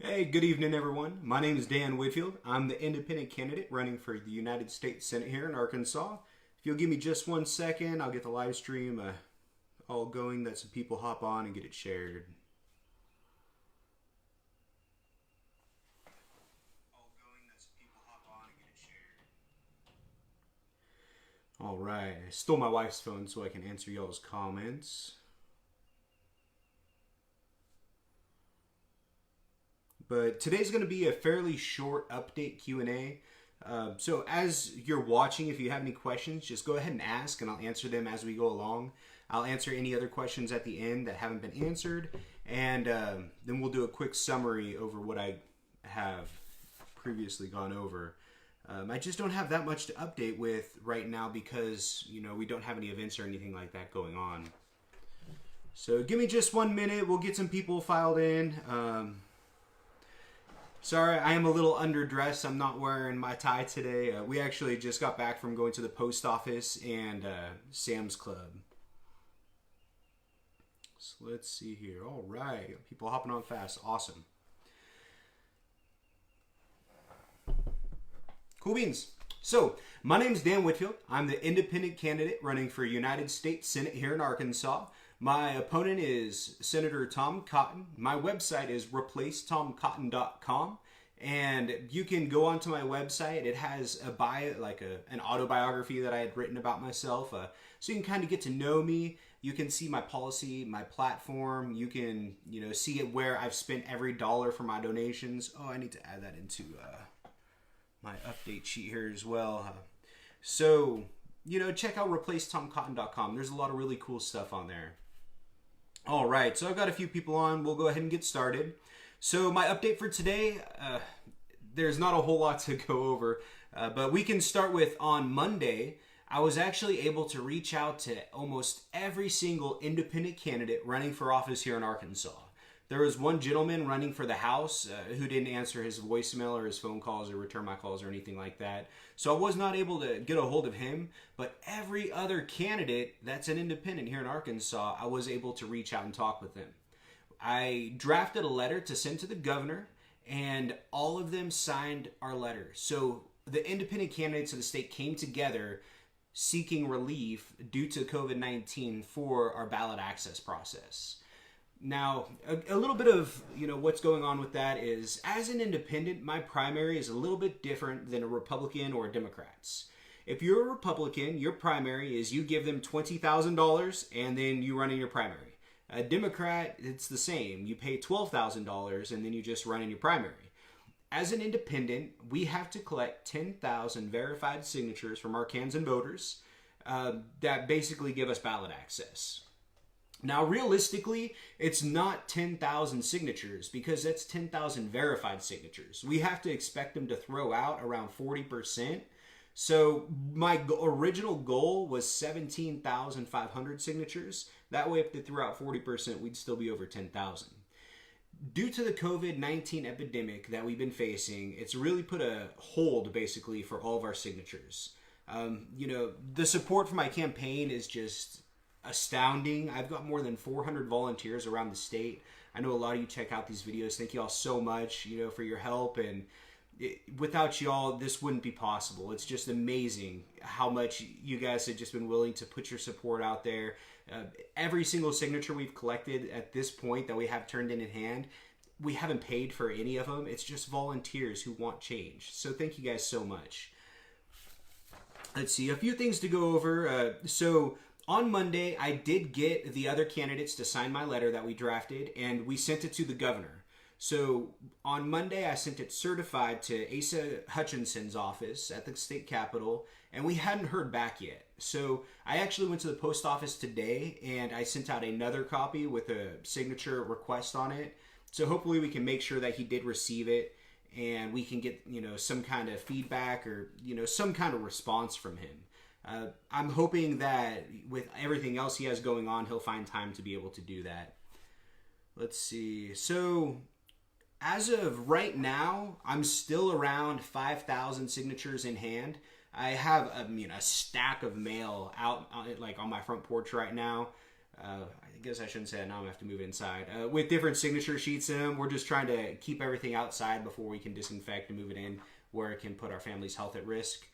Hey, good evening, everyone. My name is Dan Whitfield. I'm the independent candidate running for the United States Senate here in Arkansas. If you'll give me just 1 second, I'll get the live stream all going that some people hop on and get it shared. All right, I stole my wife's phone so I can answer y'all's comments. But today's going to be a fairly short update Q&A. So as you're watching, if you have any questions, just go ahead and ask and I'll answer them as we go along. I'll answer any other questions at the end that haven't been answered. And then we'll do a quick summary over what I have previously gone over. I just don't have that much to update with right now because, we don't have any events or anything like that going on. So give me just 1 minute. We'll get some people filed in. Sorry, I am a little underdressed. I'm not wearing my tie today. We actually just got back from going to the post office and Sam's Club. So let's see here. All right. People hopping on fast. Awesome. Cool beans. So, my name is Dan Whitfield. I'm the independent candidate running for United States Senate here in Arkansas. My opponent is Senator Tom Cotton. My website is replacetomcotton.com. And you can go onto my website. It has a bio, like an autobiography that I had written about myself. So you can kind of get to know me. You can see my policy, my platform. You can, see it where I've spent every dollar for my donations. Oh, I need to add that into my update sheet here as well. So, check out replacetomcotton.com. There's a lot of really cool stuff on there. All right, so I've got a few people on. We'll go ahead and get started. So my update for today, there's not a whole lot to go over, but we can start with on Monday. I was actually able to reach out to almost every single independent candidate running for office here in Arkansas. There was one gentleman running for the House who didn't answer his voicemail or his phone calls or return my calls or anything like that. So I was not able to get a hold of him, but every other candidate that's an independent here in Arkansas, I was able to reach out and talk with them. I drafted a letter to send to the governor, and all of them signed our letter. So the independent candidates of the state came together seeking relief due to COVID-19 for our ballot access process. Now, a little bit of, what's going on with that is, as an independent, my primary is a little bit different than a Republican or a Democrat's. If you're a Republican, your primary is you give them $20,000 and then you run in your primary. A Democrat, it's the same. You pay $12,000 and then you just run in your primary. As an independent, we have to collect 10,000 verified signatures from Arkansan voters that basically give us ballot access. Now, realistically, it's not 10,000 signatures because that's 10,000 verified signatures. We have to expect them to throw out around 40%. So my original goal was 17,500 signatures. That way, if they threw out 40%, we'd still be over 10,000. Due to the COVID-19 epidemic that we've been facing, it's really put a hold, basically, for all of our signatures. The support for my campaign is just astounding. I've got more than 400 volunteers around the state. I know a lot of you check out these videos. Thank you all so much, for your help. And without y'all, this wouldn't be possible. It's just amazing how much you guys have just been willing to put your support out there. Every single signature we've collected at this point that we have turned in hand, we haven't paid for any of them. It's just volunteers who want change. So thank you guys so much. Let's see, a few things to go over. So on Monday, I did get the other candidates to sign my letter that we drafted, and we sent it to the governor. So on Monday, I sent it certified to Asa Hutchinson's office at the state capitol, and we hadn't heard back yet. So I actually went to the post office today, and I sent out another copy with a signature request on it. So hopefully we can make sure that he did receive it, and we can get, some kind of feedback or, some kind of response from him. I'm hoping that with everything else he has going on, he'll find time to be able to do that. Let's see. So as of right now, I'm still around 5,000 signatures in hand. I have a stack of mail out on my front porch right now. I guess I shouldn't say that. Now I'm going to have to move it inside. With different signature sheets in them. We're just trying to keep everything outside before we can disinfect and move it in where it can put our family's health at risk.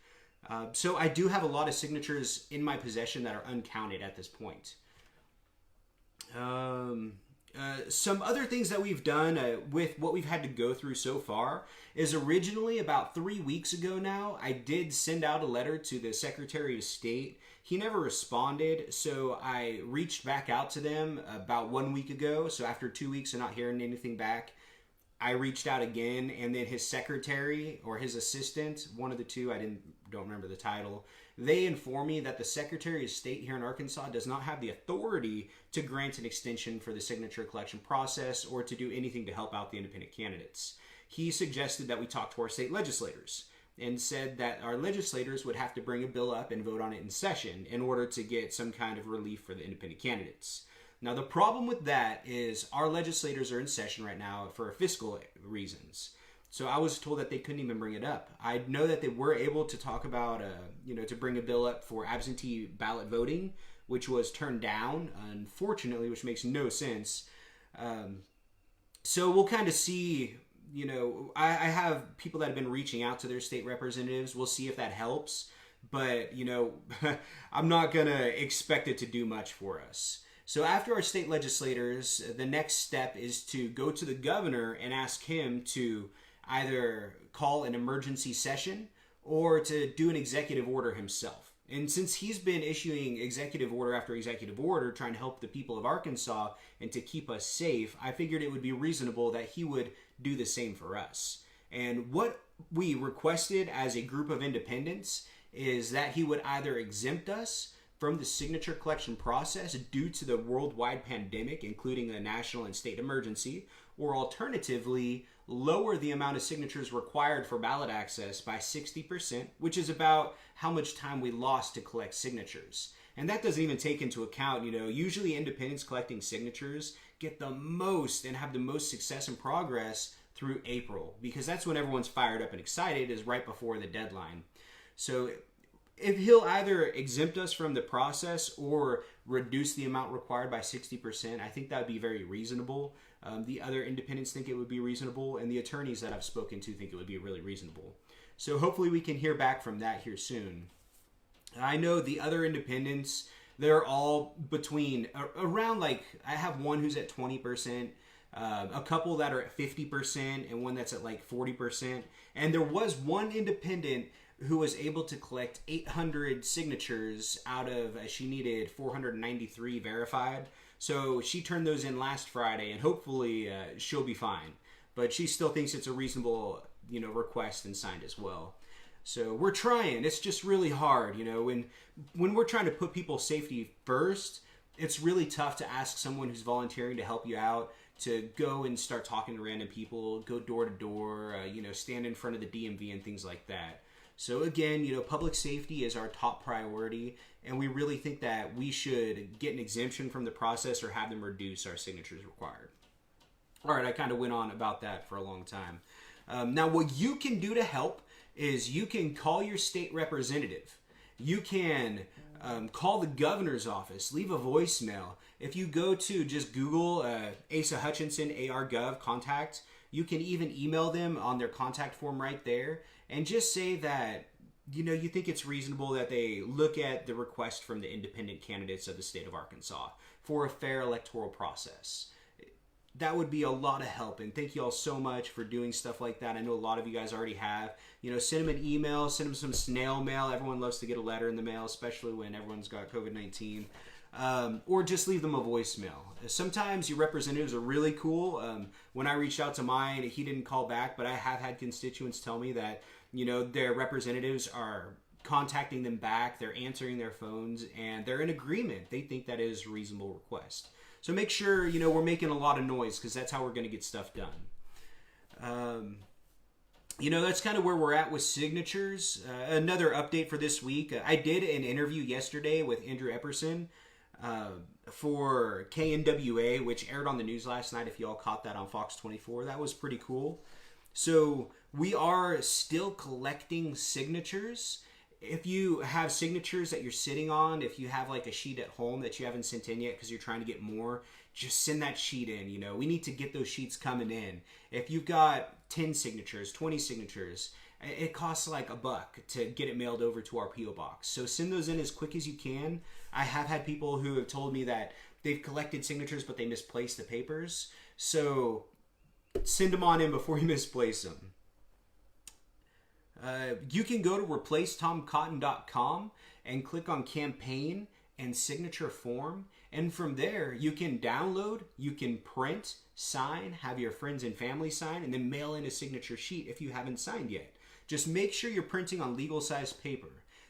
So I do have a lot of signatures in my possession that are uncounted at this point. Some other things that we've done with what we've had to go through so far is originally about 3 weeks ago now, I did send out a letter to the Secretary of State. He never responded, so I reached back out to them about 1 week ago. So after 2 weeks of not hearing anything back, I reached out again, and then his secretary or his assistant, one of the two, don't remember the title, they informed me that the Secretary of State here in Arkansas does not have the authority to grant an extension for the signature collection process or to do anything to help out the independent candidates. He suggested that we talk to our state legislators and said that our legislators would have to bring a bill up and vote on it in session in order to get some kind of relief for the independent candidates. Now, the problem with that is our legislators are in session right now for fiscal reasons. So I was told that they couldn't even bring it up. I know that they were able to talk about, to bring a bill up for absentee ballot voting, which was turned down, unfortunately, which makes no sense. So we'll kind of see, I have people that have been reaching out to their state representatives. We'll see if that helps. But, I'm not going to expect it to do much for us. So after our state legislators, the next step is to go to the governor and ask him to either call an emergency session or to do an executive order himself. And since he's been issuing executive order after executive order trying to help the people of Arkansas and to keep us safe, I figured it would be reasonable that he would do the same for us. And what we requested as a group of independents is that he would either exempt us from the signature collection process due to the worldwide pandemic, including a national and state emergency, or alternatively, lower the amount of signatures required for ballot access by 60%, which is about how much time we lost to collect signatures. And that doesn't even take into account, usually independents collecting signatures get the most and have the most success and progress through April, because that's when everyone's fired up and excited, is right before the deadline. So if he'll either exempt us from the process or reduce the amount required by 60%, I think that would be very reasonable. The other independents think it would be reasonable, and the attorneys that I've spoken to think it would be really reasonable. So hopefully we can hear back from that here soon. I know the other independents, they're all between around, I have one who's at 20%, a couple that are at 50%, and one that's at 40%. And there was one independent who was able to collect 800 signatures out of, she needed 493 verified. So she turned those in last Friday, and hopefully she'll be fine. But she still thinks it's a reasonable, request and signed as well. So we're trying. It's just really hard, when we're trying to put people's safety first, it's really tough to ask someone who's volunteering to help you out to go and start talking to random people, go door to door, stand in front of the DMV and things like that. So again, public safety is our top priority, and we really think that we should get an exemption from the process or have them reduce our signatures required. All right, I kind of went on about that for a long time. Now, what you can do to help is you can call your state representative. You can call the governor's office, leave a voicemail. If you go to just Google Asa Hutchinson AR Gov contact, you can even email them on their contact form right there and just say that, you think it's reasonable that they look at the request from the independent candidates of the state of Arkansas for a fair electoral process. That would be a lot of help, and thank you all so much for doing stuff like that. I know a lot of you guys already have. Send them an email, send them some snail mail. Everyone loves to get a letter in the mail, especially when everyone's got COVID-19. Or just leave them a voicemail. Sometimes your representatives are really cool. When I reached out to mine, he didn't call back, but I have had constituents tell me that, their representatives are contacting them back, they're answering their phones, and they're in agreement. They think that is a reasonable request. So make sure, we're making a lot of noise, because that's how we're going to get stuff done. That's kind of where we're at with signatures. Another update for this week. I did an interview yesterday with Andrew Epperson for KNWA, which aired on the news last night. If y'all caught that on Fox 24, that was pretty cool. So we are still collecting signatures. If you have signatures that you're sitting on, if you have like a sheet at home that you haven't sent in yet because you're trying to get more, just send that sheet in. You know, we need to get those sheets coming in. If you've got 10 signatures, 20 signatures, it costs like $1 to get it mailed over to our P.O. box. So send those in as quick as you can. I have had people who have told me that they've collected signatures, but they misplaced the papers. So send them on in before you misplace them. You can go to replacetomcotton.com and click on campaign and signature form. And from there, you can download, you can print, sign, have your friends and family sign, and then mail in a signature sheet if you haven't signed yet. Just make sure you're printing on legal size paper.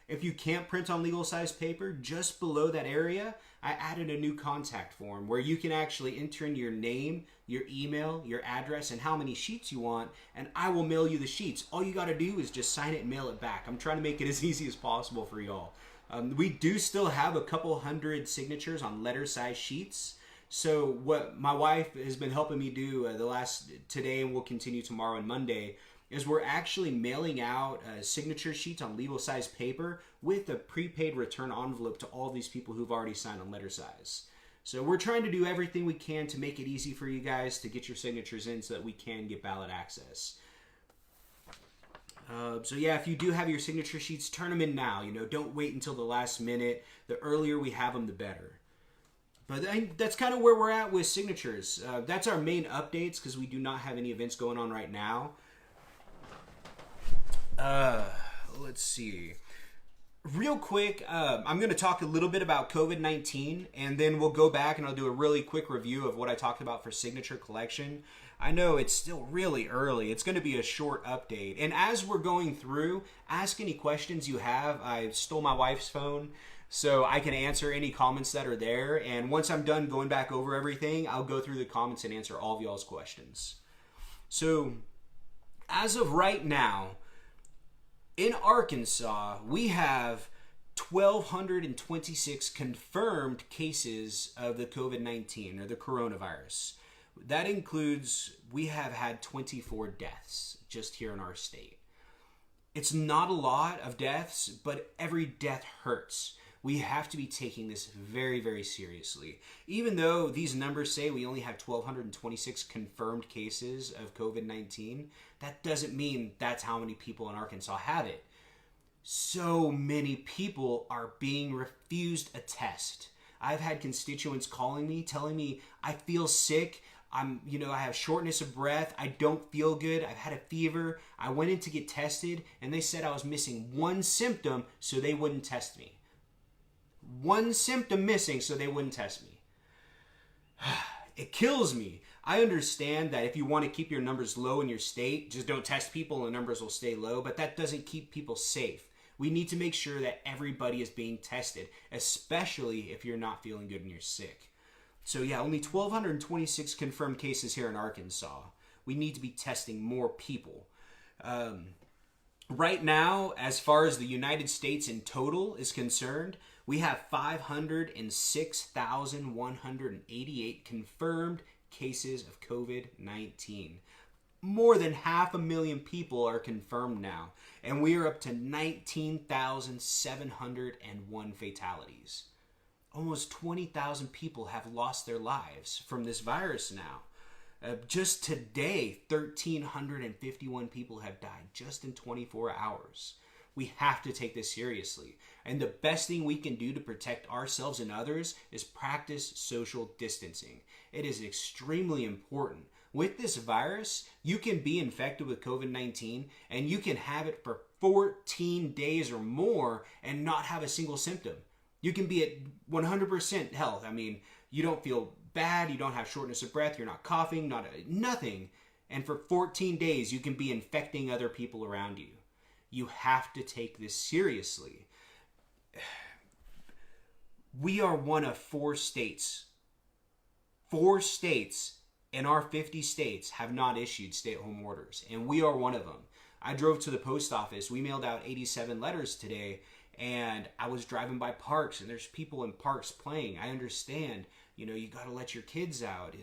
If you can't print on legal size paper, just below that area, I added a new contact form where you can actually enter in your name, your email, your address, and how many sheets you want, and I will mail you the sheets. All you got to do is just sign it and mail it back. I'm trying to make it as easy as possible for y'all. We do still have a couple hundred signatures on letter size sheets. So what my wife has been helping me do today, and will continue tomorrow and Monday, is we're actually mailing out signature sheets on legal size paper with a prepaid return envelope to all these people who've already signed on letter size. So we're trying to do everything we can to make it easy for you guys to get your signatures in so that we can get ballot access. So yeah, if you do have your signature sheets, turn them in now. You know, don't wait until the last minute. The earlier we have them, the better. But that's kind of where we're at with signatures. That's our main updates because we do not have any events going on right now. Let's see. Real quick, I'm going to talk a little bit about COVID-19, and then we'll go back and I'll do a really quick review of what I talked about for signature collection. I know it's still really early. It's going to be a short update. And as we're going through, ask any questions you have. I stole my wife's phone, so I can answer any comments that are there. And once I'm done going back over everything, I'll go through the comments and answer all of y'all's questions. So, as of right now, in Arkansas, we have 1,226 confirmed cases of the COVID-19 or the coronavirus. That includes, we have had 24 deaths just here in our state. It's not a lot of deaths, but every death hurts. We have to be taking this very, very seriously. Even though these numbers say we only have 1,226 confirmed cases of COVID-19, that doesn't mean that's how many people in Arkansas have it. So many people are being refused a test. I've had constituents calling me, telling me, I feel sick. I have shortness of breath. I don't feel good. I've had a fever. I went in to get tested, and they said I was missing one symptom, so they wouldn't test me. One symptom missing, so they wouldn't test me. It kills me. I understand that if you want to keep your numbers low in your state, just don't test people and the numbers will stay low, but that doesn't keep people safe. We need to make sure that everybody is being tested, especially if you're not feeling good and you're sick. So yeah, only 1,226 confirmed cases here in Arkansas. We need to be testing more people. Right now, as far as the United States in total is concerned, we have 506,188 confirmed cases of COVID-19. More than 500,000 people are confirmed now, and we are up to 19,701 fatalities. Almost 20,000 people have lost their lives from this virus now. Just today, 1,351 people have died just in 24 hours. We have to take this seriously. And the best thing we can do to protect ourselves and others is practice social distancing. It is extremely important. With this virus, you can be infected with COVID-19 and you can have it for 14 days or more and not have a single symptom. You can be at 100% health. I mean, you don't feel bad, you don't have shortness of breath, you're not coughing, nothing. And for 14 days, you can be infecting other people around you. You have to take this seriously. We are one of 4 states. 4 states in our 50 states have not issued stay-at-home orders, and we are one of them. I drove to the post office. We mailed out 87 letters today, and I was driving by parks, and there's people in parks playing. I understand, you got to let your kids out. I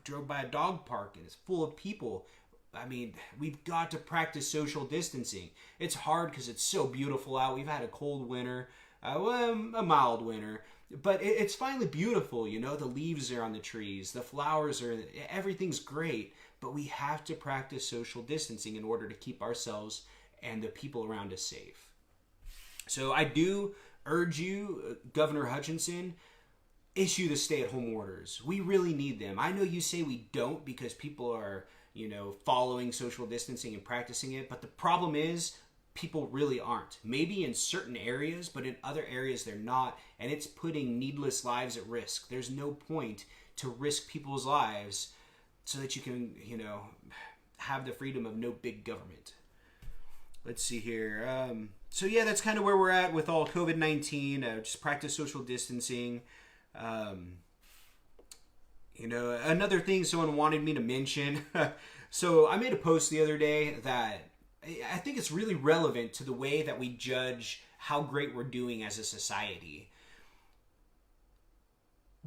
drove by a dog park, and it's full of people. I mean, we've got to practice social distancing. It's hard because it's so beautiful out. We've had a cold winter, a mild winter, but it's finally beautiful. You know, the leaves are on the trees, the flowers are, everything's great. But we have to practice social distancing in order to keep ourselves and the people around us safe. So I do urge you, Governor Hutchinson, issue the stay-at-home orders. We really need them. I know you say we don't because people are, following social distancing and practicing it, but the problem is people really aren't. Maybe in certain areas, but in other areas they're not, and it's putting needless lives at risk. There's no point to risk people's lives so that you can, have the freedom of no big government. Let's see here. So yeah, that's kind of where we're at with all COVID-19. Just practice social distancing. Another thing someone wanted me to mention. So I made a post the other day that I think it's really relevant to the way that we judge how great we're doing as a society.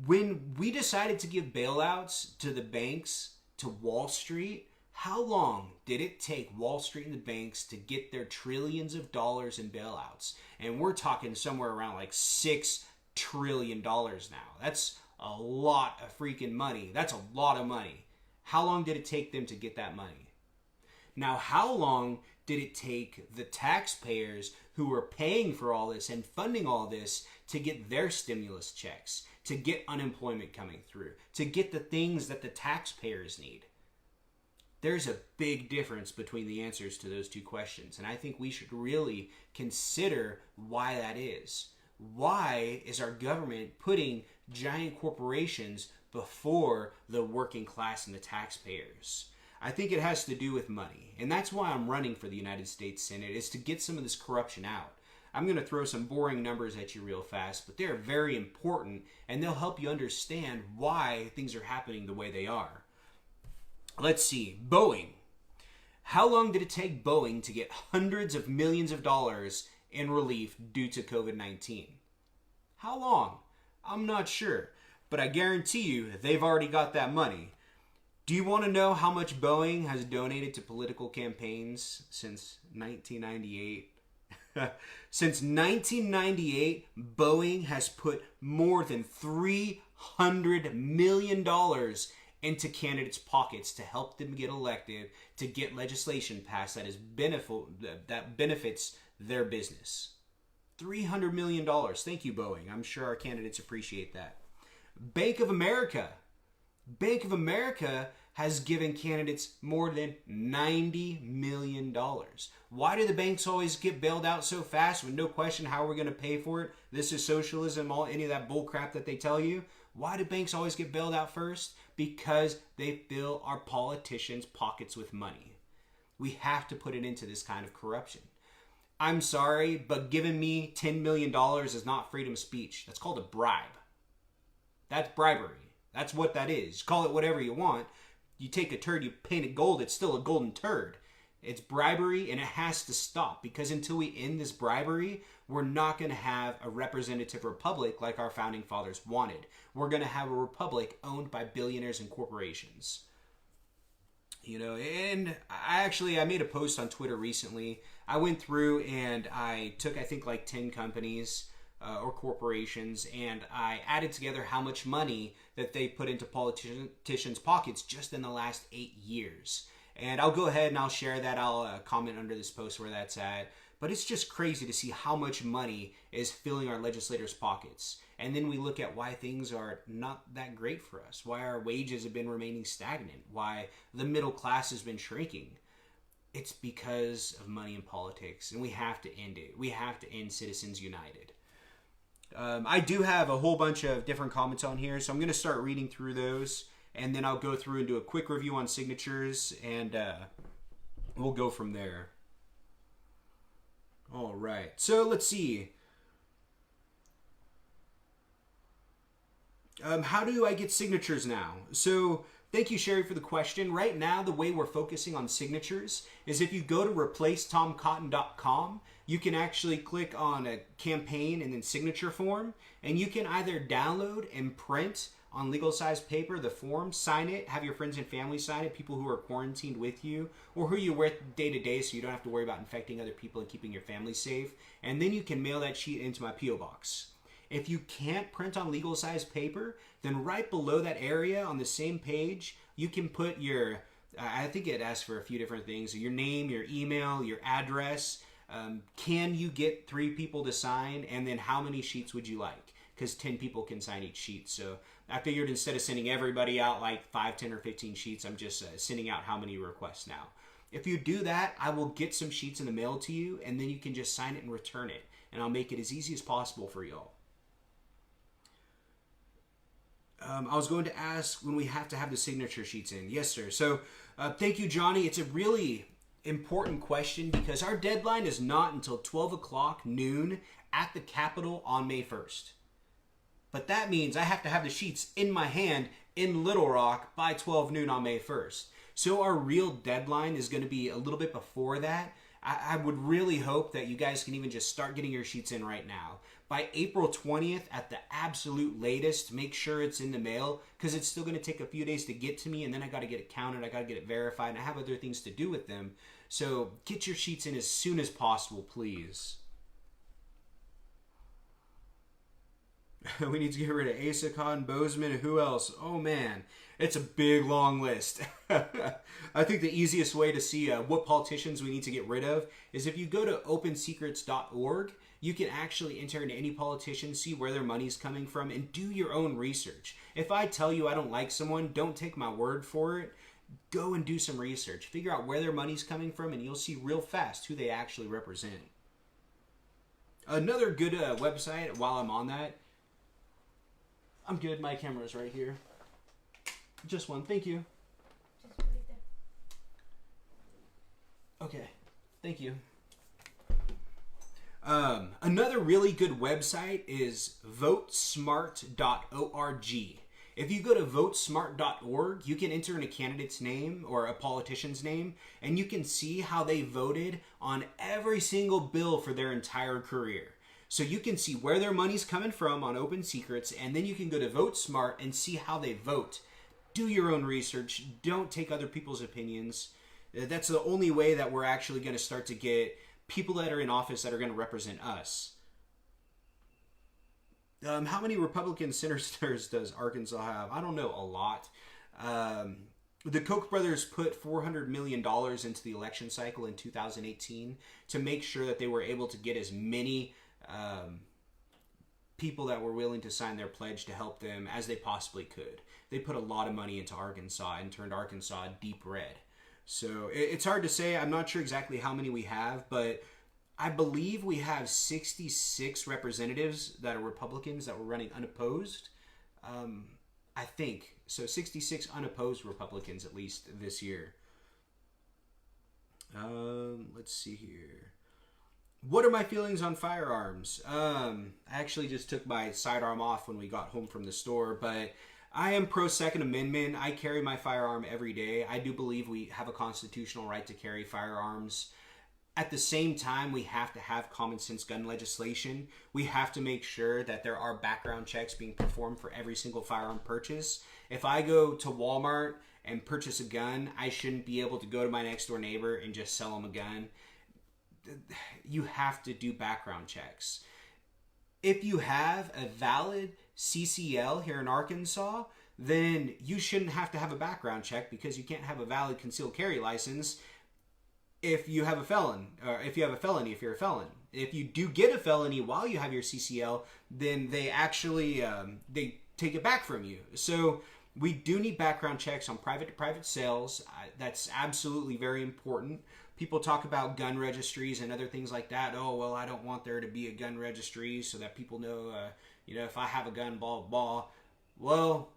When we decided to give bailouts to the banks, to Wall Street, how long did it take Wall Street and the banks to get their trillions of dollars in bailouts? And we're talking somewhere around like $6 trillion now. That's a lot of freaking money. That's a lot of money. How long did it take them to get that money? Now, how long did it take the taxpayers who were paying for all this and funding all this to get their stimulus checks, to get unemployment coming through, to get the things that the taxpayers need? There's a big difference between the answers to those two questions, and I think we should really consider why that is. Why is our government putting giant corporations before the working class and the taxpayers? I think it has to do with money, and that's why I'm running for the United States Senate, is to get some of this corruption out. I'm going to throw some boring numbers at you real fast, but they're very important, and they'll help you understand why things are happening the way they are. Let's see. Boeing. How long did it take Boeing to get hundreds of millions of dollars in relief due to COVID-19? How long? I'm not sure, but I guarantee you they've already got that money. Do you want to know how much Boeing has donated to political campaigns since 1998? Since 1998, Boeing has put more than $300 million into candidates' pockets to help them get elected, to get legislation passed that benefits their business. $300 million. Thank you, Boeing. I'm sure our candidates appreciate that. Bank of America. Bank of America has given candidates more than $90 million. Why do the banks always get bailed out so fast with no question how we're going to pay for it? This is socialism, any of that bull crap that they tell you. Why do banks always get bailed out first? Because they fill our politicians' pockets with money. We have to put it into this kind of corruption. I'm sorry, but giving me $10 million is not freedom of speech. That's called a bribe. That's bribery. That's what that is. Call it whatever you want. You take a turd, you paint it gold, it's still a golden turd. It's bribery, and it has to stop, because until we end this bribery, we're not going to have a representative republic like our founding fathers wanted. We're going to have a republic owned by billionaires and corporations. And I made a post on Twitter recently. I went through and I took, I think, like 10 companies or corporations, and I added together how much money that they put into politicians' pockets just in the last 8 years. And I'll go ahead and I'll share that. I'll comment under this post where that's at. But it's just crazy to see how much money is filling our legislators' pockets. And then we look at why things are not that great for us, why our wages have been remaining stagnant, why the middle class has been shrinking. It's because of money in politics, and we have to end it. We have to end Citizens United. I do have a whole bunch of different comments on here, so I'm going to start reading through those, and then I'll go through and do a quick review on signatures, and we'll go from there. All right, so let's see. How do I get signatures now? So thank you, Sherry, for the question. Right now, the way we're focusing on signatures is if you go to replacetomcotton.com, you can actually click on a campaign and then signature form, and you can either download and print on legal size paper, the form, sign it, have your friends and family sign it, people who are quarantined with you, or who you're with day to day so you don't have to worry about infecting other people and keeping your family safe. And then you can mail that sheet into my P.O. box. If you can't print on legal size paper, then right below that area on the same page, you can put your, I think it asks for a few different things, your name, your email, your address. Can you get 3 people to sign? And then how many sheets would you like? Because 10 people can sign each sheet. So I figured instead of sending everybody out like 5, 10, or 15 sheets, I'm just sending out how many requests now. If you do that, I will get some sheets in the mail to you, and then you can just sign it and return it. And I'll make it as easy as possible for y'all. I was going to ask when we have to have the signature sheets in. Yes, sir. So thank you, Johnny. It's a really important question because our deadline is not until 12 o'clock noon at the Capitol on May 1st. But that means I have to have the sheets in my hand in Little Rock by 12 noon on May 1st. So our real deadline is going to be a little bit before that. I would really hope that you guys can even just start getting your sheets in right now. By April 20th at the absolute latest, make sure it's in the mail because it's still going to take a few days to get to me, and then I got to get it counted, I got to get it verified, and I have other things to do with them. So get your sheets in as soon as possible, please. We need to get rid of Asa, Cotton, Bozeman, and who else? Oh man, it's a big long list. I think the easiest way to see what politicians we need to get rid of is if you go to opensecrets.org, you can actually enter into any politician, see where their money's coming from, and do your own research. If I tell you I don't like someone, don't take my word for it. Go and do some research. Figure out where their money's coming from, and you'll see real fast who they actually represent. Another good website, while I'm on that, I'm good. My camera's right here. Just one. Thank you. Just right there. Okay. Thank you. Another really good website is votesmart.org. If you go to votesmart.org, you can enter in a candidate's name or a politician's name, and you can see how they voted on every single bill for their entire career. So you can see where their money's coming from on Open Secrets, and then you can go to VoteSmart and see how they vote. Do your own research. Don't take other people's opinions. That's the only way that we're actually going to start to get people that are in office that are going to represent us. How many Republican senators does Arkansas have? I don't know, a lot. The Koch brothers put $400 million into the election cycle in 2018 to make sure that they were able to get as many people that were willing to sign their pledge to help them as they possibly could. They put a lot of money into Arkansas and turned Arkansas deep red. So it's hard to say. I'm not sure exactly how many we have, but I believe we have 66 representatives that are Republicans that were running unopposed. I think. So 66 unopposed Republicans at least this year. Let's see here. What are my feelings on firearms? I actually just took my sidearm off when we got home from the store, but I am pro Second Amendment. I carry my firearm every day. I do believe we have a constitutional right to carry firearms. At the same time, we have to have common sense gun legislation. We have to make sure that there are background checks being performed for every single firearm purchase. If I go to Walmart and purchase a gun, I shouldn't be able to go to my next door neighbor and just sell them a gun. You have to do background checks. If you have a valid CCL here in Arkansas, then you shouldn't have to have a background check because you can't have a valid concealed carry license if you have a felon, or if you have a felony, if you're a felon. If you do get a felony while you have your CCL, then they actually they take it back from you. So we do need background checks on private-to-private sales. That's absolutely very important. People talk about gun registries and other things like that. Oh, well, I don't want there to be a gun registry so that people know, if I have a gun, blah, blah. Well,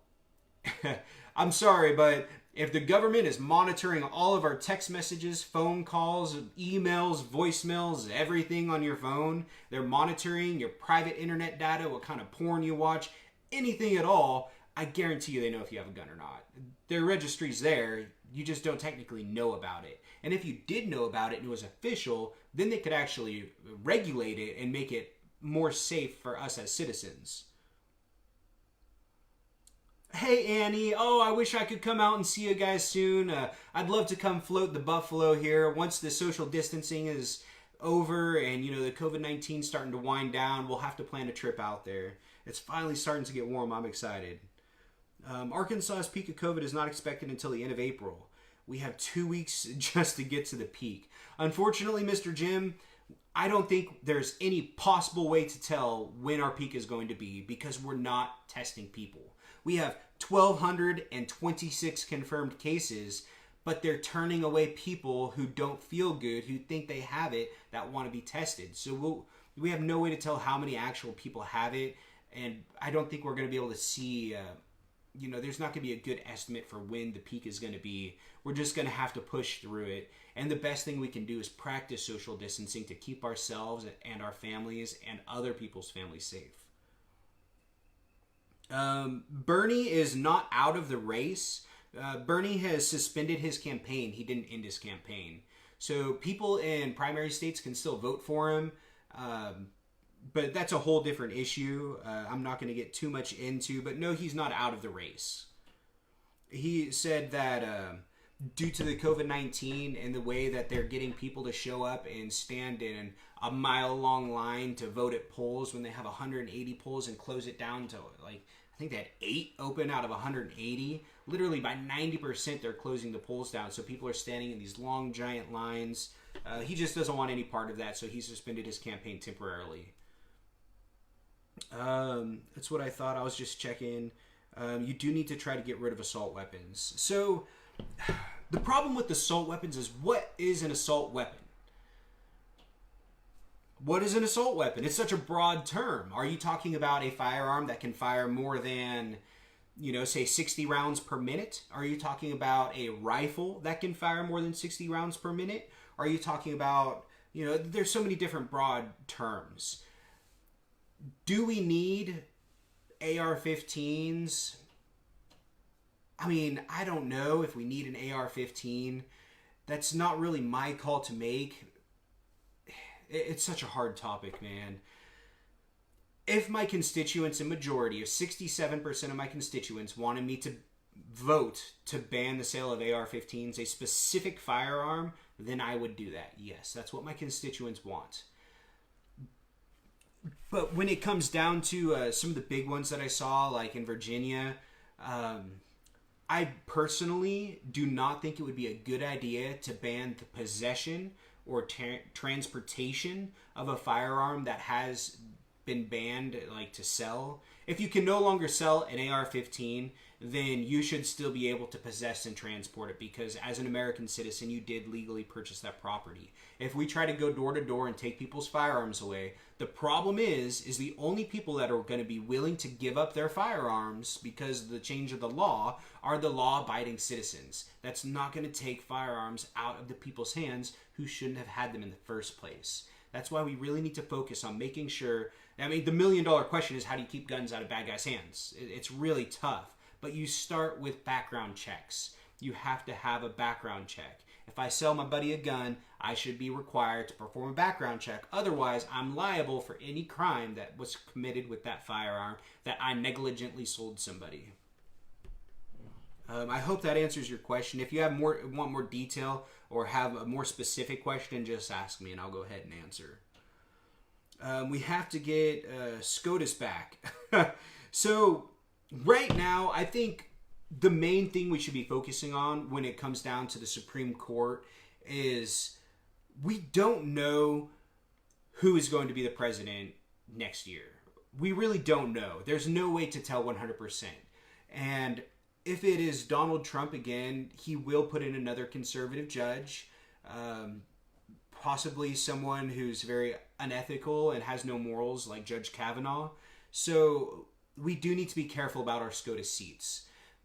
I'm sorry, but if the government is monitoring all of our text messages, phone calls, emails, voicemails, everything on your phone, they're monitoring your private internet data, what kind of porn you watch, anything at all, I guarantee you they know if you have a gun or not. Their registry's there, you just don't technically know about it. And if you did know about it and it was official, then they could actually regulate it and make it more safe for us as citizens. Hey Annie, oh, I wish I could come out and see you guys soon. I'd love to come float the buffalo here once the social distancing is over and the COVID-19 starting to wind down. We'll have to plan a trip out there. It's finally starting to get warm. I'm excited. Arkansas's peak of COVID is not expected until the end of April. We have 2 weeks just to get to the peak. Unfortunately, Mr. Jim, I don't think there's any possible way to tell when our peak is going to be because we're not testing people. We have 1,226 confirmed cases, but they're turning away people who don't feel good, who think they have it, that want to be tested. So we have no way to tell how many actual people have it, and I don't think we're going to be able to see, there's not going to be a good estimate for when the peak is going to be. We're just going to have to push through it, and the best thing we can do is practice social distancing to keep ourselves and our families and other people's families safe. Bernie is not out of the race. Bernie has suspended his campaign. He didn't end his campaign. So people in primary states can still vote for him. But that's a whole different issue. I'm not going to get too much into, but no, he's not out of the race. He said that due to the COVID-19 and the way that they're getting people to show up and stand in a mile-long line to vote at polls when they have 180 polls and close it down to, I think they had 8 open out of 180. Literally by 90% they're closing the polls down, so people are standing in these long, giant lines. He just doesn't want any part of that, so he suspended his campaign temporarily. That's what I thought. I was just checking. You do need to try to get rid of assault weapons. So the problem with assault weapons is, what is an assault weapon? What is an assault weapon? It's such a broad term. Are you talking about a firearm that can fire more than, say 60 rounds per minute? Are you talking about a rifle that can fire more than 60 rounds per minute? Are you talking about, there's so many different broad terms. Do we need AR-15s? I mean, I don't know if we need an AR-15. That's not really my call to make. It's such a hard topic, man. If my constituents, a majority of 67% of my constituents, wanted me to vote to ban the sale of AR-15s, a specific firearm, then I would do that. Yes, that's what my constituents want. But when it comes down to some of the big ones that I saw, like in Virginia, I personally do not think it would be a good idea to ban the possession or transportation of a firearm that has been banned, to sell. If you can no longer sell an AR-15, then you should still be able to possess and transport it, because as an American citizen, you did legally purchase that property. If we try to go door to door and take people's firearms away, the problem is the only people that are going to be willing to give up their firearms because of the change of the law are the law-abiding citizens. That's not going to take firearms out of the people's hands who shouldn't have had them in the first place. That's why we really need to focus on making sure. I mean, the million-dollar question is, how do you keep guns out of bad guys' hands? It's really tough, but you start with background checks. You have to have a background check. If I sell my buddy a gun, I should be required to perform a background check. Otherwise, I'm liable for any crime that was committed with that firearm that I negligently sold somebody. I hope that answers your question. If you want more detail or have a more specific question, just ask me and I'll go ahead and answer. We have to get SCOTUS back. So right now, I think the main thing we should be focusing on when it comes down to the Supreme Court is we don't know who is going to be the president next year. We really don't know. There's no way to tell 100%. And if it is Donald Trump again, he will put in another conservative judge, possibly someone who's very unethical and has no morals like Judge Kavanaugh. So we do need to be careful about our SCOTUS seats.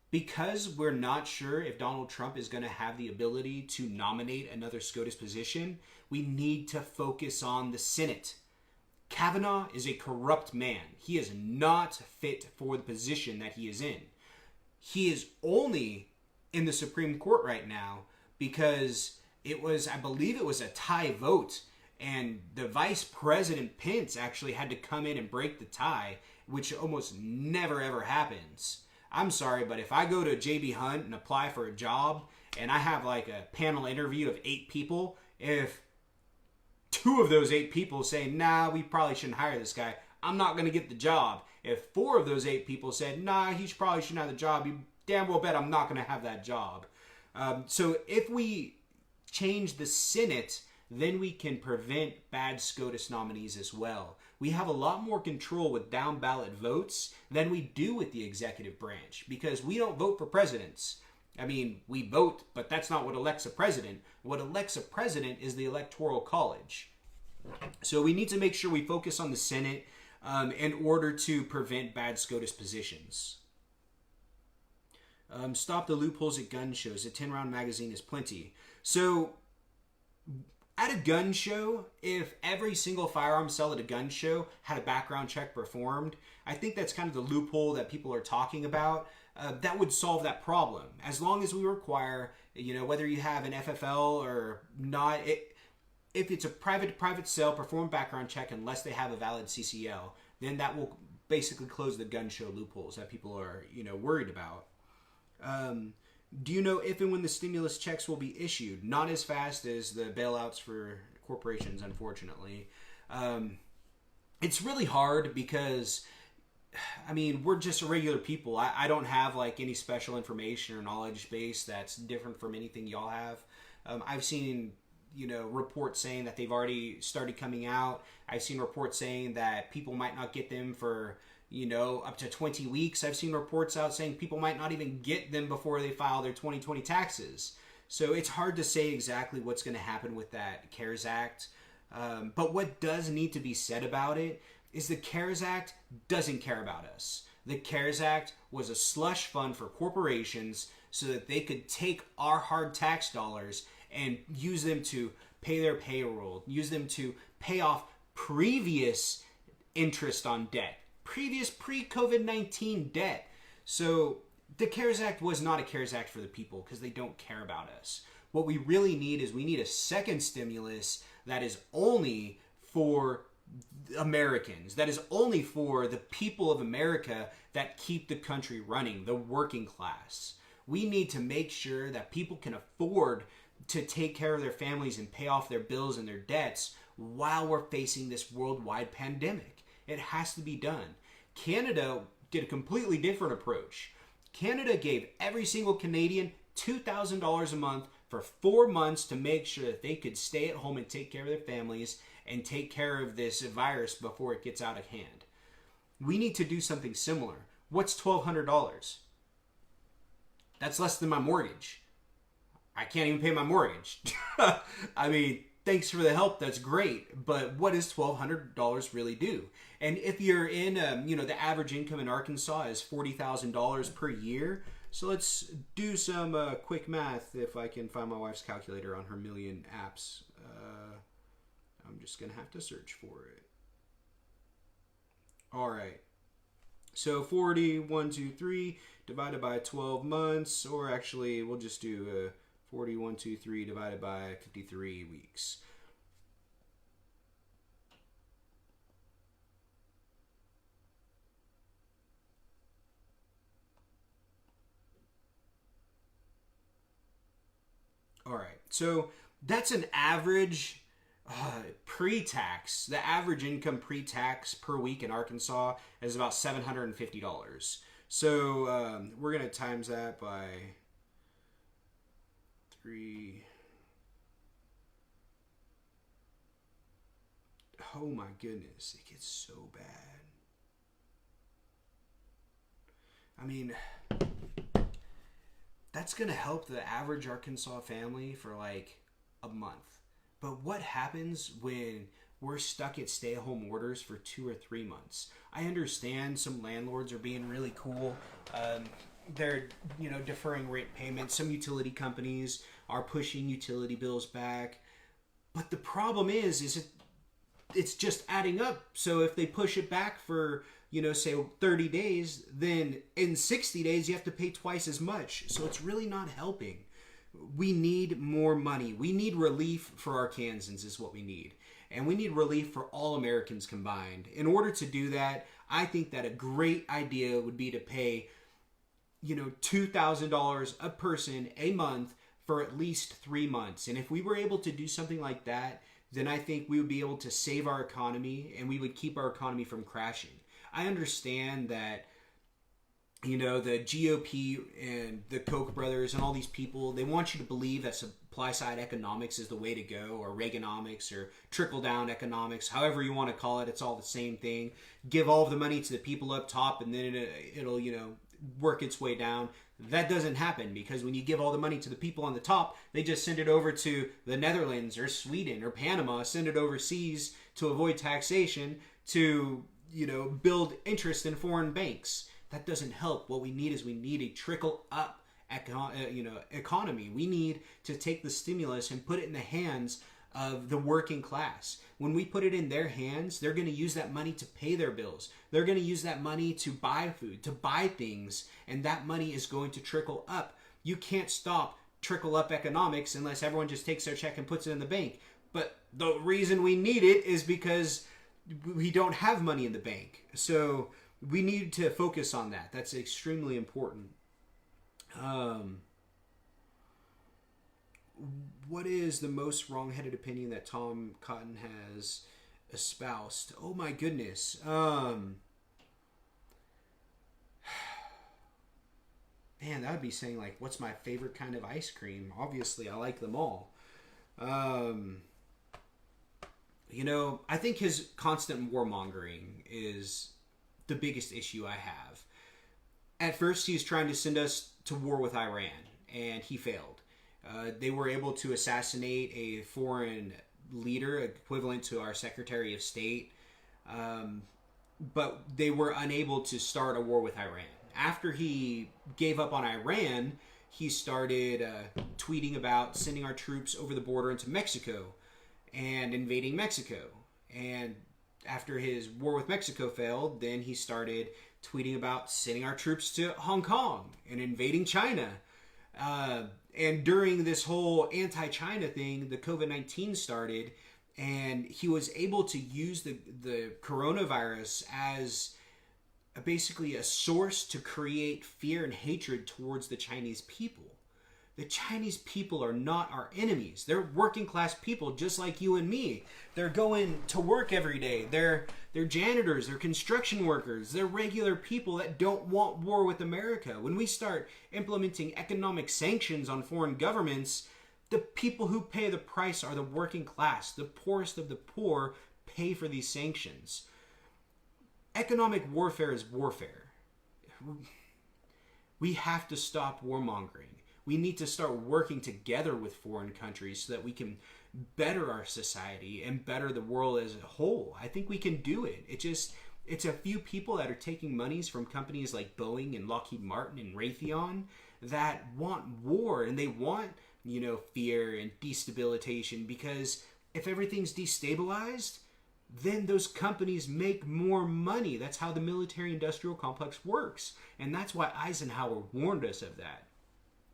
Because we're not sure if Donald Trump is going to have the ability to nominate another SCOTUS position, we need to focus on the Senate. Kavanaugh is a corrupt man. He is not fit for the position that he is in. He is only in the Supreme Court right now because I believe it was a tie vote, and the Vice President Pence actually had to come in and break the tie, which almost never ever happens. I'm sorry, but if I go to JB Hunt and apply for a job and I have like a panel interview of 8 people, if 2 of those 8 people say, nah, we probably shouldn't hire this guy, I'm not going to get the job. If 4 of those 8 people said, nah, he probably shouldn't have the job, you damn well bet I'm not going to have that job. So if we change the Senate, then we can prevent bad SCOTUS nominees as well. We have a lot more control with down ballot votes than we do with the executive branch, because we don't vote for presidents. I mean, we vote, but that's not what elects a president. What elects a president is the Electoral College. So we need to make sure we focus on the Senate in order to prevent bad SCOTUS positions. Stop the loopholes at gun shows. A 10-round magazine is plenty. So at a gun show, if every single firearm sale at a gun show had a background check performed, I think that's kind of the loophole that people are talking about. That would solve that problem. As long as we require, whether you have an FFL or not, if it's a private sale, perform background check unless they have a valid CCL, then that will basically close the gun show loopholes that people are, worried about. Do you know if and when the stimulus checks will be issued? Not as fast as the bailouts for corporations, unfortunately. It's really hard because, we're just regular people. I don't have like any special information or knowledge base that's different from anything y'all have. I've seen, reports saying that they've already started coming out. I've seen reports saying that people might not get them for up to 20 weeks. I've seen reports out saying people might not even get them before they file their 2020 taxes. So it's hard to say exactly what's going to happen with that CARES Act. But what does need to be said about it is the CARES Act doesn't care about us. The CARES Act was a slush fund for corporations so that they could take our hard tax dollars and use them to pay their payroll, use them to pay off previous interest on debt. Previous pre-COVID-19 debt. So the CARES Act was not a CARES Act for the people because they don't care about us. What we really need is we need a second stimulus that is only for Americans, that is only for the people of America that keep the country running, the working class. We need to make sure that people can afford to take care of their families and pay off their bills and their debts while we're facing this worldwide pandemic. It has to be done. Canada did a completely different approach. Canada gave every single Canadian $2,000 a month for 4 months to make sure that they could stay at home and take care of their families and take care of this virus before it gets out of hand. We need to do something similar. What's $1,200? That's less than my mortgage. I can't even pay my mortgage. Thanks for the help. That's great. But what does $1,200 really do? And if you're in, the average income in Arkansas is $40,000 per year. So let's do some quick math if I can find my wife's calculator on her million apps. I'm just going to have to search for it. All right. So 4123 divided by 12 months, or actually we'll just do 4123 divided by 53 weeks. All right, so that's an average pre-tax. The average income pre-tax per week in Arkansas is about $750. So we're going to times that by 3. Oh my goodness, it gets so bad. That's going to help the average Arkansas family for like a month. But what happens when we're stuck at stay-at-home orders for 2 or 3 months? I understand some landlords are being really cool. They're, deferring rent payments. Some utility companies are pushing utility bills back. But the problem is it's just adding up. So if they push it back for, say 30 days, then in 60 days you have to pay twice as much. So it's really not helping. We need more money. We need relief for Arkansans is what we need. And we need relief for all Americans combined. In order to do that, I think that a great idea would be to pay $2,000 a person a month for at least 3 months. And if we were able to do something like that, then I think we would be able to save our economy and we would keep our economy from crashing. I understand that, the GOP and the Koch brothers and all these people, they want you to believe that supply side economics is the way to go, or Reaganomics, or trickle down economics, however you want to call it. It's all the same thing. Give all of the money to the people up top and then it'll work its way down. That doesn't happen, because when you give all the money to the people on the top, they just send it over to the Netherlands or Sweden or Panama, send it overseas to avoid taxation, to build interest in foreign banks. That doesn't help. What we need is a trickle up economy. We need to take the stimulus and put it in the hands of the working class. When we put it in their hands, they're going to use that money to pay their bills. They're going to use that money to buy food, to buy things, and that money is going to trickle up. You can't stop trickle up economics unless everyone just takes their check and puts it in the bank. But the reason we need it is because we don't have money in the bank. So we need to focus on that. That's extremely important. What is the most wrong-headed opinion that Tom Cotton has espoused? Oh my goodness. Man, that would be saying, like, what's my favorite kind of ice cream? Obviously, I like them all. I think his constant warmongering is the biggest issue I have. At first, he's trying to send us to war with Iran, and he failed. They were able to assassinate a foreign leader equivalent to our Secretary of State, but they were unable to start a war with Iran. After he gave up on Iran, he started tweeting about sending our troops over the border into Mexico and invading Mexico. And after his war with Mexico failed, then he started tweeting about sending our troops to Hong Kong and invading China. And during this whole anti-China thing, the COVID-19 started, and he was able to use the coronavirus as basically a source to create fear and hatred towards the Chinese people. The Chinese people are not our enemies. They're working class people just like you and me. They're going to work every day. They're janitors, they're construction workers, they're regular people that don't want war with America. When we start implementing economic sanctions on foreign governments, the people who pay the price are the working class. The poorest of the poor pay for these sanctions. Economic warfare is warfare. We have to stop warmongering. We need to start working together with foreign countries so that we can better our society and better the world as a whole. I think we can do it. It's a few people that are taking monies from companies like Boeing and Lockheed Martin and Raytheon that want war, and they want, fear and destabilization, because if everything's destabilized, then those companies make more money. That's how the military-industrial complex works. And that's why Eisenhower warned us of that.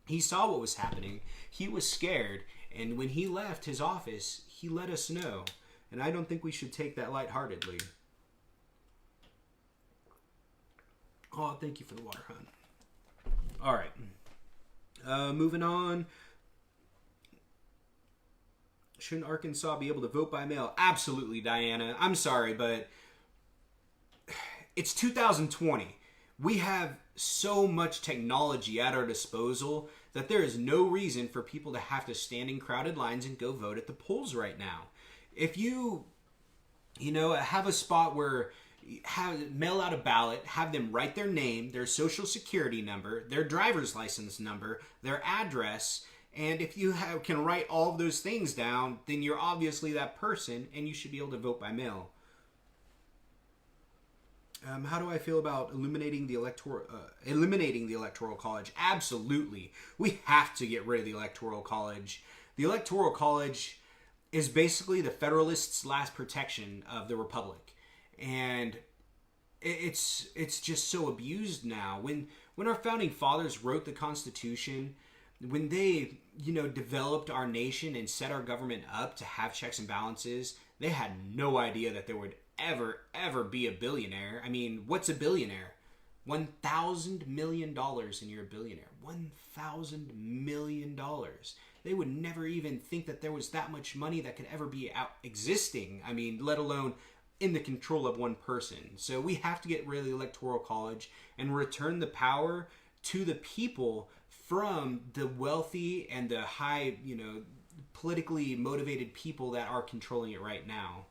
He saw what was happening. He was scared. And when he left his office, he let us know. And I don't think we should take that lightheartedly. Oh, thank you for the water, hon. All right. Moving on. Shouldn't Arkansas be able to vote by mail? Absolutely, Diana. I'm sorry, but it's 2020. We have so much technology at our disposal that there is no reason for people to have to stand in crowded lines and go vote at the polls right now. If you have a spot where mail out a ballot, have them write their name, their social security number, their driver's license number, their address, and if you can write all of those things down, then you're obviously that person, and you should be able to vote by mail. How do I feel about eliminating the Electoral College? Absolutely. We have to get rid of the Electoral College. The Electoral College is basically the Federalists' last protection of the Republic. And it's just so abused now. When our founding fathers wrote the Constitution, when they, developed our nation and set our government up to have checks and balances, they had no idea that there would ever be a billionaire. I mean, what's a billionaire? $1,000 million and you're a billionaire. $1,000 million. They would never even think that there was that much money that could ever be out existing. I mean, let alone in the control of one person. So we have to get rid of the Electoral College and return the power to the people from the wealthy and the high, politically motivated people that are controlling it right now.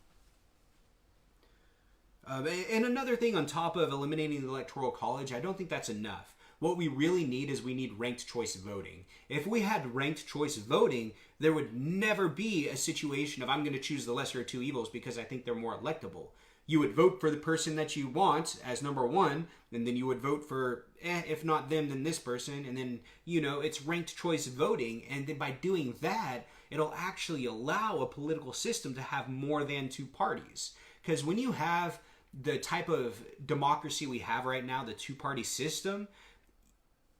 And another thing on top of eliminating the Electoral College, I don't think that's enough. What we really need is we need ranked choice voting. If we had ranked choice voting, there would never be a situation of I'm going to choose the lesser of two evils because I think they're more electable. You would vote for the person that you want as number one, and then you would vote for, if not them, then this person, and then, it's ranked choice voting, and then by doing that, it'll actually allow a political system to have more than two parties. Because when you have the type of democracy we have right now, the two-party system,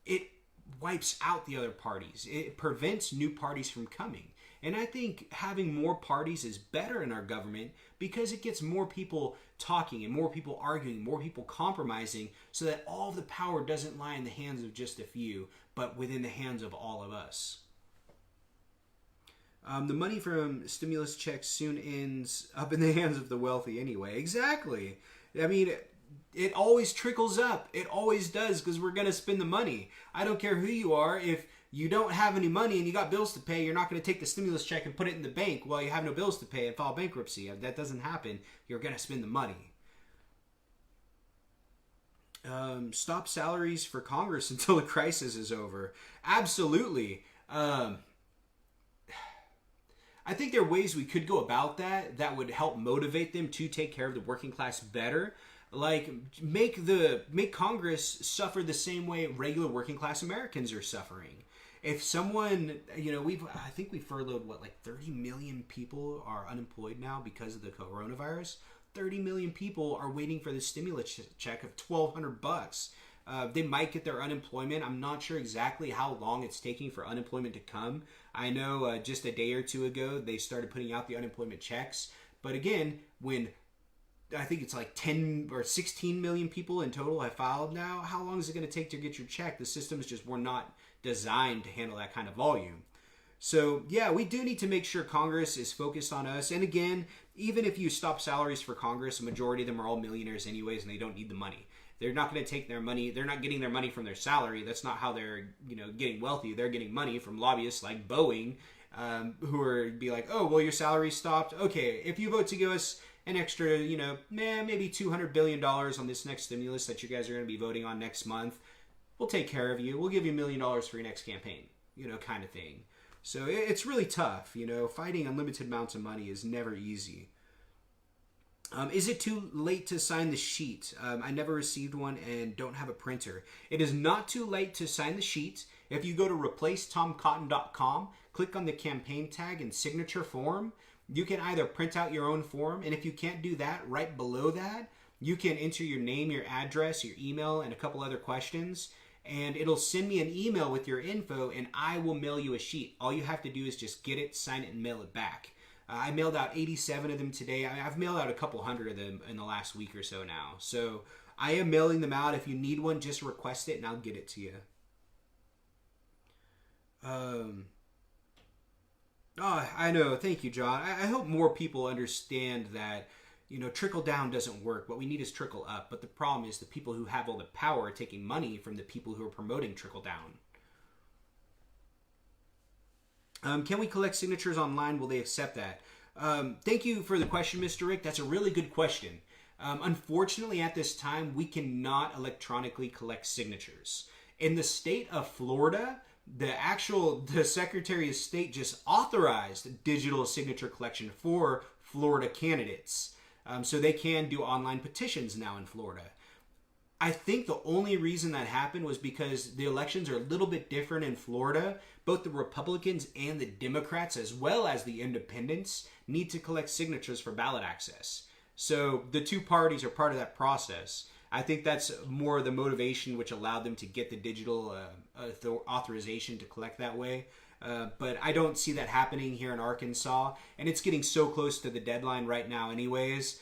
it wipes out the other parties. It prevents new parties from coming. And I think having more parties is better in our government because it gets more people talking and more people arguing, more people compromising, so that all of the power doesn't lie in the hands of just a few, but within the hands of all of us. The money from stimulus checks soon ends up in the hands of the wealthy anyway. Exactly. I mean, it always trickles up. It always does because we're going to spend the money. I don't care who you are. If you don't have any money and you got bills to pay, you're not going to take the stimulus check and put it in the bank while you have no bills to pay and file bankruptcy. That doesn't happen. You're going to spend the money. Stop salaries for Congress until the crisis is over. Absolutely. I think there are ways we could go about that would help motivate them to take care of the working class better. Like make Congress suffer the same way regular working class Americans are suffering. If someone, I think we furloughed 30 million people are unemployed now because of the coronavirus. 30 million people are waiting for the stimulus check of $1,200. They might get their unemployment. I'm not sure exactly how long it's taking for unemployment to come. I know just a day or two ago, they started putting out the unemployment checks. But again, when I think it's 10 or 16 million people in total have filed now, how long is it going to take to get your check? The systems just were not designed to handle that kind of volume. So yeah, we do need to make sure Congress is focused on us. And again, even if you stop salaries for Congress, a majority of them are all millionaires anyways, and they don't need the money. They're not going to take their money. They're not getting their money from their salary. That's not how they're, getting wealthy. They're getting money from lobbyists like Boeing, who are be like, oh, well, your salary stopped. Okay, if you vote to give us an extra, maybe $200 billion on this next stimulus that you guys are going to be voting on next month, we'll take care of you. We'll give you $1 million for your next campaign, kind of thing. So it's really tough. Fighting unlimited amounts of money is never easy. Is it too late to sign the sheet? I never received one and don't have a printer. It is not too late to sign the sheet. If you go to replacetomcotton.com, click on the campaign tag and signature form, you can either print out your own form, and if you can't do that, right below that, you can enter your name, your address, your email, and a couple other questions, and it'll send me an email with your info, and I will mail you a sheet. All you have to do is just get it, sign it, and mail it back. I mailed out 87 of them today. I've mailed out a couple hundred of them in the last week or so now. So I am mailing them out. If you need one, just request it and I'll get it to you. I know. Thank you, John. I hope more people understand that, trickle down doesn't work. What we need is trickle up. But the problem is the people who have all the power are taking money from the people who are promoting trickle down. Can we collect signatures online? Will they accept that? Thank you for the question, Mr. Rick. That's a really good question. Unfortunately, at this time, we cannot electronically collect signatures. In the state of Florida, the Secretary of State just authorized digital signature collection for Florida candidates. So they can do online petitions now in Florida. I think the only reason that happened was because the elections are a little bit different in Florida. Both the Republicans and the Democrats, as well as the independents, need to collect signatures for ballot access. So the two parties are part of that process. I think that's more the motivation which allowed them to get the digital authorization to collect that way. But I don't see that happening here in Arkansas. And it's getting so close to the deadline right now anyways.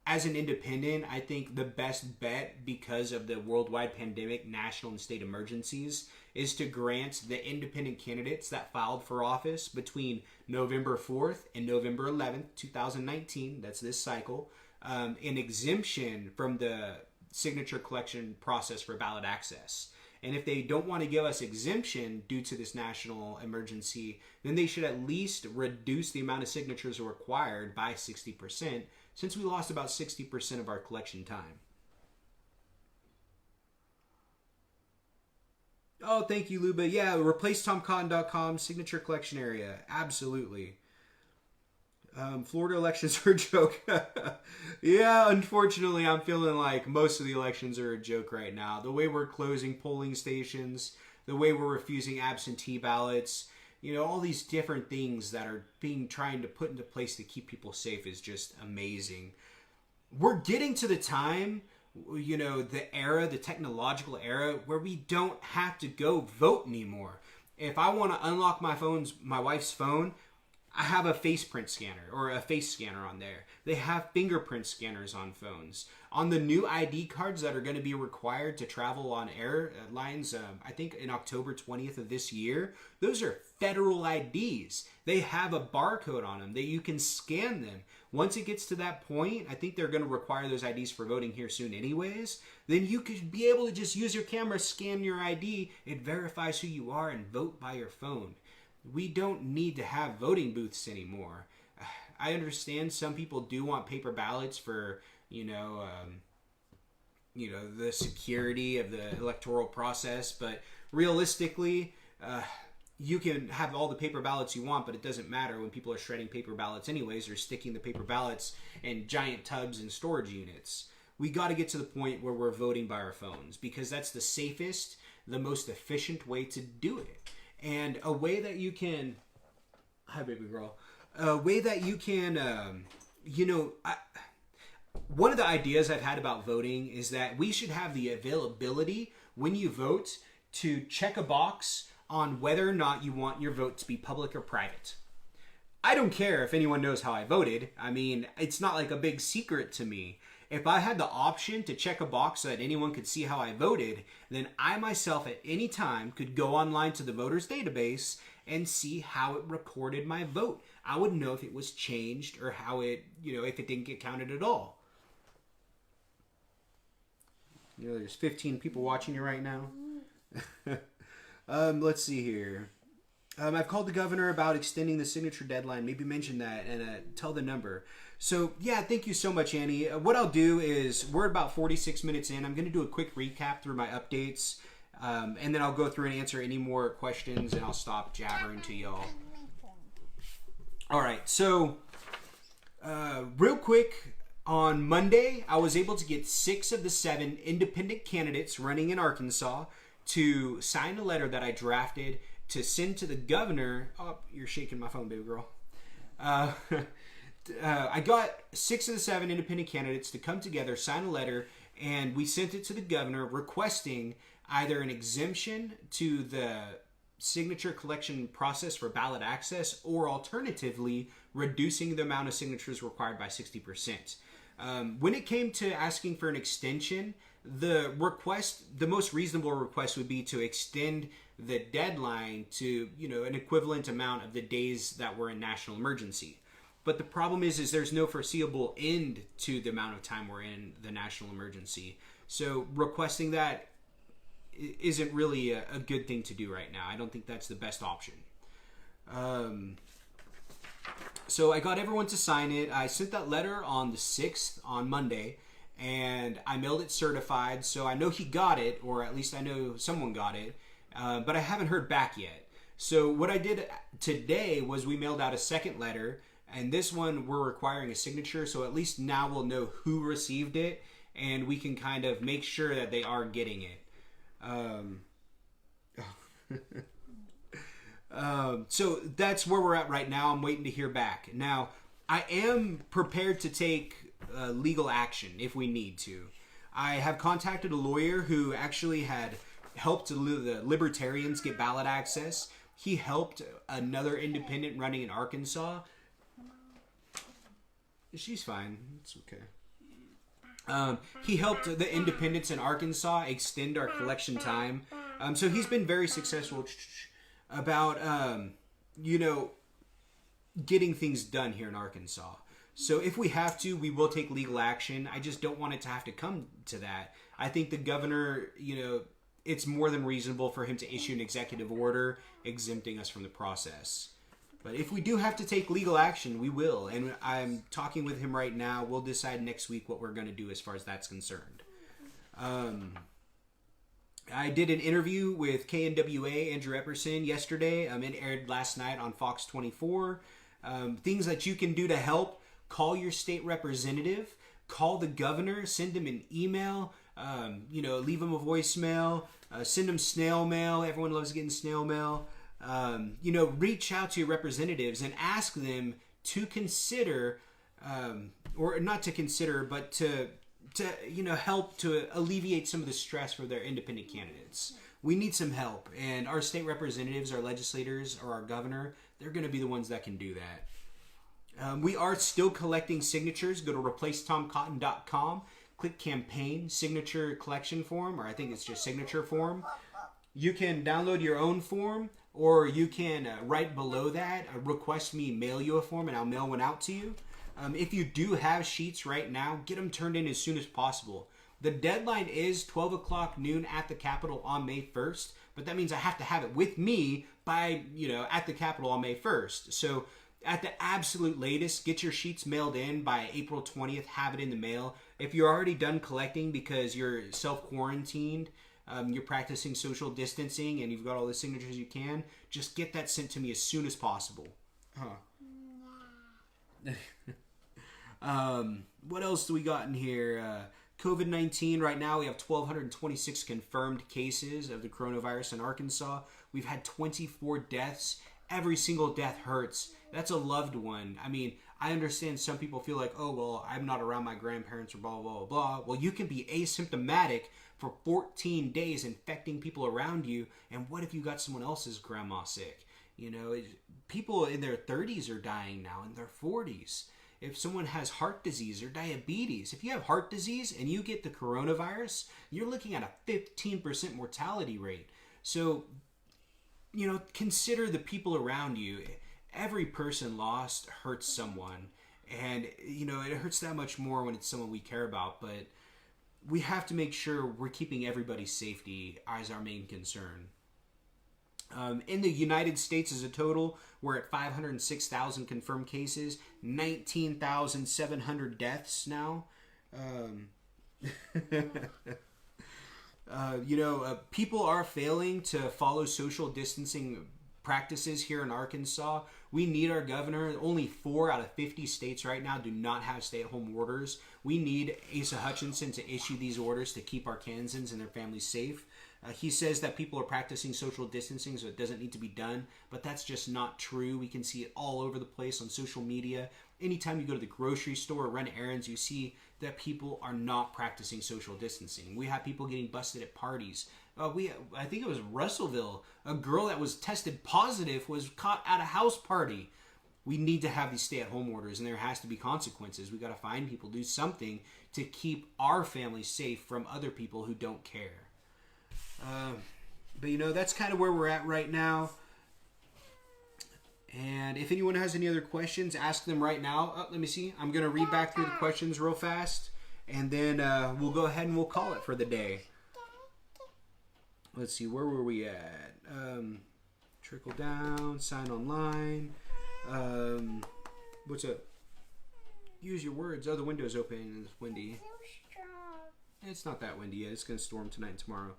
as an independent, I think the best bet, because of the worldwide pandemic, national and state emergencies, is to grant the independent candidates that filed for office between November 4th and November 11th, 2019, that's this cycle, an exemption from the signature collection process for ballot access. And if they don't want to give us exemption due to this national emergency, then they should at least reduce the amount of signatures required by 60%, since we lost about 60% of our collection time. Oh, thank you, Luba. Yeah, replace TomCotton.com, signature collection area. Absolutely. Florida elections are a joke. Yeah, unfortunately, I'm feeling like most of the elections are a joke right now. The way we're closing polling stations, the way we're refusing absentee ballots, all these different things that are being trying to put into place to keep people safe is just amazing. We're getting to the time, the technological era where we don't have to go vote anymore. If I want to unlock my wife's phone, I have a face print scanner or a face scanner on there. They have fingerprint scanners on phones. On the new ID cards that are going to be required to travel on airlines, I think in October 20th of this year, those are federal IDs. They have a barcode on them that you can scan them. Once it gets to that point, I think they're going to require those IDs for voting here soon anyways. Then you could be able to just use your camera, scan your ID, it verifies who you are, and vote by your phone. We don't need to have voting booths anymore. I understand some people do want paper ballots for, the security of the electoral process, but realistically, you can have all the paper ballots you want, but it doesn't matter when people are shredding paper ballots anyways, or sticking the paper ballots in giant tubs and storage units. We got to get to the point where we're voting by our phones, because that's the safest, the most efficient way to do it. And a way that you can, hi baby girl, a way that you can, one of the ideas I've had about voting is that we should have the availability when you vote to check a box on whether or not you want your vote to be public or private. I don't care if anyone knows how I voted. I mean, it's not like a big secret to me. If I had the option to check a box so that anyone could see how I voted, then I myself at any time could go online to the voters database and see how it recorded my vote. I would know if it was changed or how it, if it didn't get counted at all. There's 15 people watching you right now. Let's see here. I've called the governor about extending the signature deadline. Maybe mention that and tell the number. So, yeah, thank you so much, Annie. What I'll do is, we're about 46 minutes in. I'm going to do a quick recap through my updates, and then I'll go through and answer any more questions, and I'll stop jabbering to y'all. All right, so real quick, on Monday, I was able to get 6 of the 7 independent candidates running in Arkansas to sign a letter that I drafted to send to the governor. Oh, you're shaking my phone, baby girl. I got 6 of the 7 independent candidates to come together, sign a letter, and we sent it to the governor requesting either an exemption to the signature collection process for ballot access, or alternatively, reducing the amount of signatures required by 60%. When it came to asking for an extension, the most reasonable request would be to extend the deadline to, an equivalent amount of the days that were in national emergency. But the problem is there's no foreseeable end to the amount of time we're in the national emergency. So requesting that isn't really a good thing to do right now. I don't think that's the best option. So I got everyone to sign it. I sent that letter on the 6th, on Monday, and I mailed it certified. So I know he got it, or at least I know someone got it, but I haven't heard back yet. So what I did today was we mailed out a second letter, and this one we're requiring a signature, so at least now we'll know who received it, and we can kind of make sure that they are getting it. So that's where we're at right now. I'm waiting to hear back. Now, I am prepared to take legal action if we need to. I have contacted a lawyer who actually had helped the Libertarians get ballot access. He helped another independent running in Arkansas. She's fine. It's okay. He helped the independents in Arkansas extend our collection time. So he's been very successful about, you know, getting things done here in Arkansas. So if we have to, we will take legal action. I just don't want it to have to come to that. I think the governor, you know, it's more than reasonable for him to issue an executive order exempting us from the process. But if we do have to take legal action, we will. And I'm talking with him right now. We'll decide next week what we're going to do as far as that's concerned. I did an interview with KNWA, Andrew Epperson, yesterday. It aired last night on Fox 24. Things that you can do to help: call your state representative, call the governor, send him an email, you know, leave him a voicemail, send him snail mail. Everyone loves getting snail mail. You know, reach out to your representatives and ask them to consider, or not to consider, but to you know, help to alleviate some of the stress for their independent candidates. We need some help, and our state representatives, our legislators, or our governor, they're going to be the ones that can do that. We are still collecting signatures. Go to replacetomcotton.com, click campaign, signature collection form, or I think it's just signature form. You can download your own form, or you can right below that, request me mail you a form, and I'll mail one out to you. If you do have sheets right now, get them turned in as soon as possible. The deadline is 12 o'clock noon at the Capitol on May 1st, but that means I have to have it with me by, you know, at the Capitol on May 1st. So at the absolute latest, get your sheets mailed in by April 20th, have it in the mail. If you're already done collecting because you're self-quarantined, you're practicing social distancing, and you've got all the signatures you can, just get that sent to me as soon as possible. What else do we got in here? COVID-19, right now we have 1,226 confirmed cases of the coronavirus in Arkansas. We've had 24 deaths. Every single death hurts. That's a loved one. I mean, I understand some people feel like, oh, well, I'm not around my grandparents or blah, blah, blah, blah. Well, you can be asymptomatic for 14 days infecting people around you. And what if you got someone else's grandma sick? You know, people in their 30s are dying now, in their 40s. If someone has heart disease or diabetes, if you have heart disease and you get the coronavirus, you're looking at a 15% mortality rate. So, you know, consider the people around you. Every person lost hurts someone. And, you know, it hurts that much more when it's someone we care about. But we have to make sure we're keeping everybody's safety as our main concern. In the United States as a total, we're at 506,000 confirmed cases, 19,700 deaths now. You know, people are failing to follow social distancing practices here in Arkansas. We need our governor. Only 4 out of 50 states right now do not have stay-at-home orders. We need Asa Hutchinson to issue these orders to keep our Kansans and their families safe. He says that people are practicing social distancing, so it doesn't need to be done, but that's just not true. We can see it all over the place on social media. Anytime you go to the grocery store or run errands, you see that people are not practicing social distancing. We have people getting busted at parties. I think it was Russellville. A girl that was tested positive was caught at a house party. We need to have these stay-at-home orders, and there has to be consequences. We got to find people, do something to keep our families safe from other people who don't care. But, you know, that's kind of where we're at right now. And if anyone has any other questions, ask them right now. Oh, let me see. I'm going to read back through the questions real fast. And then we'll go ahead and we'll call it for the day. Let's see. Where were we at? Trickle down. Sign online. What's up? Use your words. Oh, the window's open and it's windy. It's not that windy yet. It's going to storm tonight and tomorrow.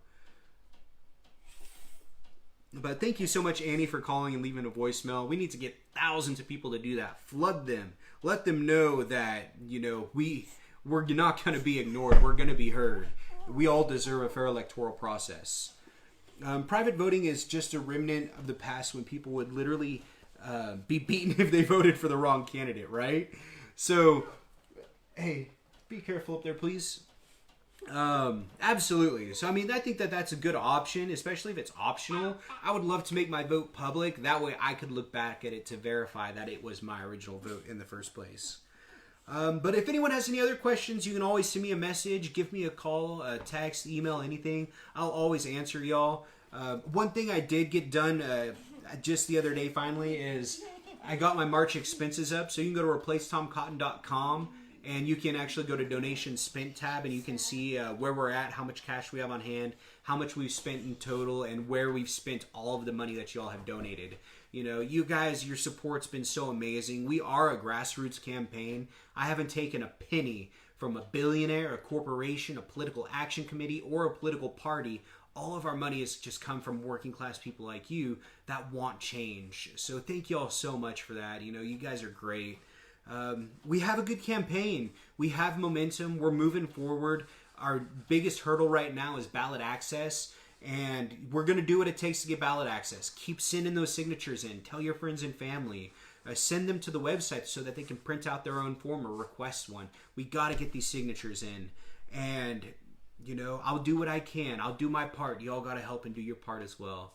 But thank you so much, Annie, for calling and leaving a voicemail. We need to get thousands of people to do that. Flood them. Let them know that, you know, we're not going to be ignored. We're going to be heard. We all deserve a fair electoral process. Private voting is just a remnant of the past when people would literally be beaten if they voted for the wrong candidate, right? So, hey, be careful up there, please. Absolutely. So, I mean, I think that that's a good option, especially if it's optional. I would love to make my vote public. That way I could look back at it to verify that it was my original vote in the first place. But if anyone has any other questions, you can always send me a message, give me a call, a text, email, anything. I'll always answer y'all. One thing I did get done just the other day finally is I got my March expenses up. So you can go to replacetomcotton.com and you can actually go to donation spent tab and you can see where we're at, how much cash we have on hand, how much we've spent in total, and where we've spent all of the money that y'all have donated. You know, you guys, your support's been so amazing. We are a grassroots campaign. I haven't taken a penny from a billionaire, a corporation, a political action committee, or a political party. All of our money has just come from working class people like you that want change. So thank you all so much for that. You know, you guys are great. We have a good campaign. We have momentum. We're moving forward. Our biggest hurdle right now is ballot access. And we're going to do what it takes to get ballot access. Keep sending those signatures in. Tell your friends and family. Send them to the website so that they can print out their own form or request one. We got to get these signatures in. And, you know, I'll do what I can. I'll do my part. You all got to help and do your part as well.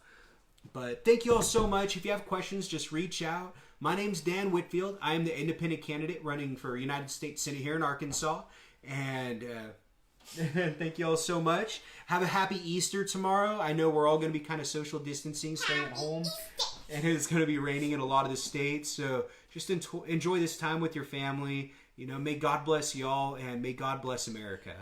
But thank you all so much. If you have questions, just reach out. My name's Dan Whitfield. I am the independent candidate running for United States Senate here in Arkansas. And thank you all so much. Have a happy Easter tomorrow. I know we're all going to be kind of social distancing, staying at home. And it's going to be raining in a lot of the states. So just enjoy this time with your family. You know, may God bless y'all and may God bless America.